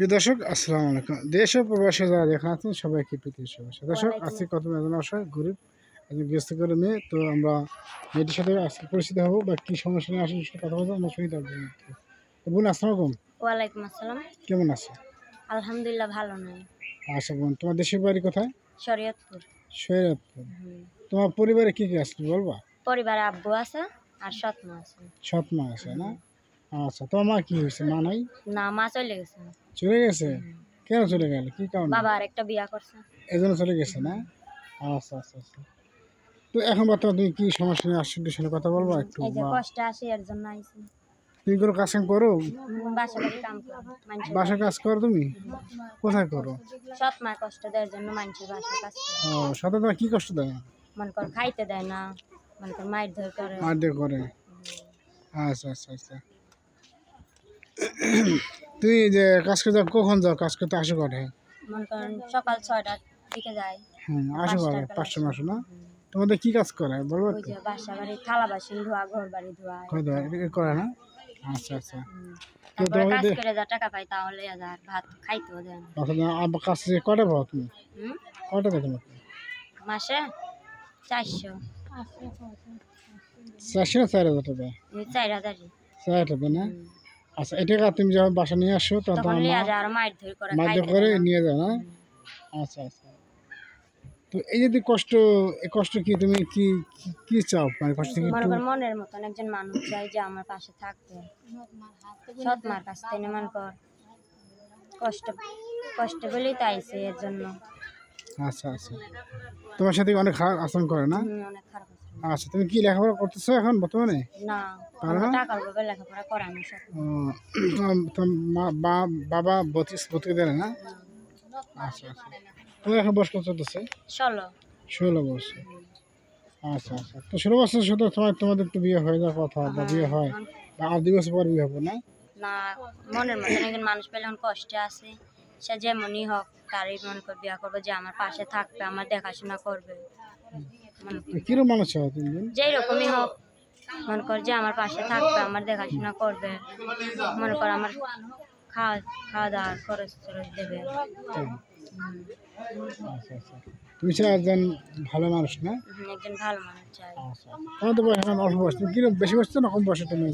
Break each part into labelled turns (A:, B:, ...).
A: প্রিয় দর্শক আসসালামু আলাইকুম। দেশ ও প্রবাসে যারা দেখা আছেন সবাইকে প্রীতি শুভেচ্ছা। দর্শক আজকে কত একজন অসহায় গরিব একজন গৃহস্থ করে মেয়ে, তো আমরা মেয়েটির সাথে আজকে পরিচিত হবো বা কী সমস্যা নিয়ে আসলে কথা বলবো আমরা শুনি তার জন্য। তো বোন আসসালামু আলাইকুম।
B: ওয়ালাইকুম আসসালাম।
A: কেমন আছো?
B: আলহামদুলিল্লাহ ভালো নাই।
A: আচ্ছা বোন, তোমার দেশের বাড়ি কোথায়?
B: শরীয়তপুর।
A: শরীয়তপুর। তোমার পরিবারে কি কি আছে বলবা?
B: পরিবারে আব্বু আছে আর সৎ মা আছে।
A: সৎ মা আছে না? আচ্ছা, তোমার মা কি হয়েছে? মা নাই?
B: না, মা চলে গেছে।
A: চলে গেছে? কেন চলে গেল? কি কারণে?
B: বাবা আর একটা বিয়া করছে।
A: এই জন্য চলে গেছে না? আচ্ছা আচ্ছা আচ্ছা। তো এখন বর্তমানে তুমি কি সমস্যা নিয়ে আসছো একটু কথা বলবো একটু?
B: এই যে কষ্ট আসে এর জন্য আইছি।
A: তুমি কোনো কাজ কাম করো?
B: বাসা বাড়ি কাম করো। মানুষের
A: বাসার কাজ করো তুমি? কোথায় করো?
B: সৎ মা কষ্ট দেওয়ার জন্য মানুষের বাসায় কাজ করে।
A: ও, সাথে তোমার কি কষ্ট দেয়?
B: মনে কর খাইতে দেয় না, মনে কর মায়ের ধর করে।
A: মার দিয়ে করে? আচ্ছা আচ্ছা আচ্ছা। তুই যে কাজ করতে যাও, কখন যাও কাজ করতে? আসো কটায়?
B: মনে করেন সকাল 6টার দিকে যায়।
A: হ্যাঁ, আসো কটায়? 5টা মাসো না? তোমাদের কি কাজ করে বলবো
B: ওই যে বাসা বাড়ি থালা বাসন ধোয়া, ঘর বাড়ি ধোয়া।
A: করে না? আচ্ছা আচ্ছা। তো
B: তারপরে কাজ
A: তোমাদের
B: করে যা টাকা পাই তাহলে আর ভাত খাইতেও দেয় না।
A: কাজ কটা পাও তুমি?
B: হুম?
A: কটা দেয় তোমাকে?
B: মাসে 400।
A: 400 না 4,000 টাকা দেয়?
B: 4000।
A: 4,000 টাকা না? আচ্ছা, এই টাকা তুমি যখন বাসা নিয়ে আসো তখন
B: তখন লিয়া যায় আর মায়ের ধরে করে
A: মাধ্য
B: খাইতে
A: করে
B: দেয় না।
A: নিয়ে যাও না? আচ্ছা আচ্ছা। তো এই যে কষ্ট, এই কষ্ট কি তুমি কি কি- কি চাও? মানে কষ্ট কি
B: মনে
A: একটু
B: কর মনের মতন একজন মানুষ চাই যে আমার পাশে থাকবে। সৎ মার কাছ থেকে মনে কর কষ্ট কষ্ট বলেই তো আইছে এর জন্য।
A: আচ্ছা আচ্ছা। তোমার সাথে অনেক খারাপ আচরণ করে না?
B: অনেক খারাপ আছে।
A: আচ্ছা, তুমি কি লেখাপড়া করতেছো এখন বর্তমানে?
B: না,
A: পারো
B: আমার
A: না?
B: টাকার অভাবে লেখাপড়া করানো সব।
A: ও, তোমার বাবা ভর্তি দেয় না? আচ্ছা আচ্ছা। তোমার এখন বয়স কত চলতেছে?
B: 16।
A: 16 বছর। আচ্ছা আচ্ছা। তো 16 বছর শুধু তোমাদের তো বিয়ে হয়ে যাওয়ার কথা বা বিয়ে হয়, বা আর 2 বছর পর বিয়ে হবে না?
B: না, মনের মতন একজন মানুষ পেলে এখন কষ্টে আছে। সে যেমনই হোক তারই মনে কর বিয়া করবো, যে আমার পাশে থাকবে, আমার দেখাশোনা করবে।
A: কিরকম মানুষ চাও তুমি?
B: যেই রকমই হোক মনে কর যে আমার পাশে থাকবে, আমার দেখাশোনা করবে, মনে কর আমার খাওয়া খাওয়া দাওয়ার খরচ টরচ দেবে।
A: আচ্ছা আচ্ছা। তুমি চাও একজন ভালো মানুষ না?
B: একজন ভালো মানুষ চাই।
A: আচ্ছা। তোমার তো বয়স এখন অল্প বয়স, তুমি কিরকম বেশি বয়স না কম বয়সে তুমি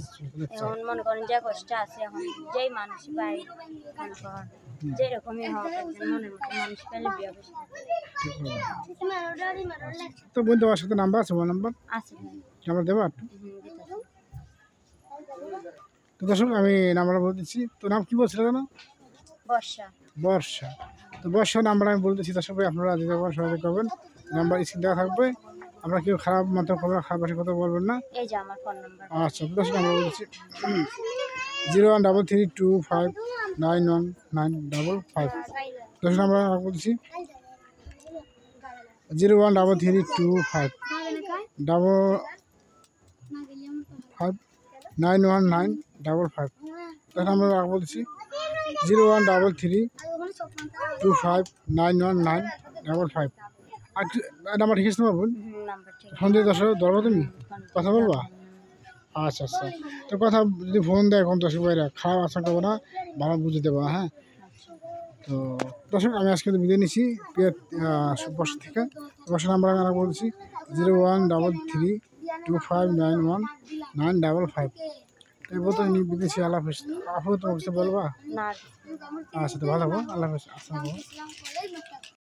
A: চাও?
B: এখন মনে করেন যে কষ্ট আছে, এখন যেই মানুষ পাই মনে কর যেরকমই হোক একজন মনের মতো মানুষ পেলে বিয়ে বসে
A: তো বন্ধু, তোমার সাথে নাম্বার আছে? মোবাইল নাম্বার
B: আছে।
A: নাম্বার দেবো একটু?
B: দিতেছে।
A: তো দর্শক আমি নাম্বার বলে দিচ্ছি। তো নাম কি বলছিল জানো?
B: বর্ষা।
A: বর্ষা। তো বর্ষা নাম্বার আমি বলে দিচ্ছি। দর্শক ভাই আপনারা দিতে পারবেন, সহযোগিতা করবেন। নাম্বার স্ক্রিন দেওয়া থাকবে। আমরা কেউ খারাপ মতো করবেন, খারাপ ভাষায় কথা বলবেন না।
B: এই যে আমার ফোন নাম্বার।
A: আচ্ছা, তো দর্শক আমরা বলছি 0133259195। দর্শক আমরা বলছি 0133259195। তখন আমরা বলছি 0133259195। আর নাম্বার ঠিক আছে তোমার বোন?
B: নাম্বার ঠিক আছে।
A: ফোন দিয়ে দর্শক ধরবো, তুমি কথা বলবা? আচ্ছা আচ্ছা। তো কথা যদি ফোন দেয় এখন দর্শক ভাইরা খারাপ আশা করবো না, ভালো বুঝে দেবো। হ্যাঁ, তো দর্শক আমি আজকে বিদায় নিচ্ছি বর্ষা থেকে। বর্ষা নাম্বার আমি বলছি 0133259195। এই বলতে বিদেশি আল্লাহ হাফেজ। আপু তোমার কিছু বলবা?
B: না।
A: আচ্ছা, তো ভালো হবো। আল্লাহ হাফেজ। আসসালামু আলাইকুম।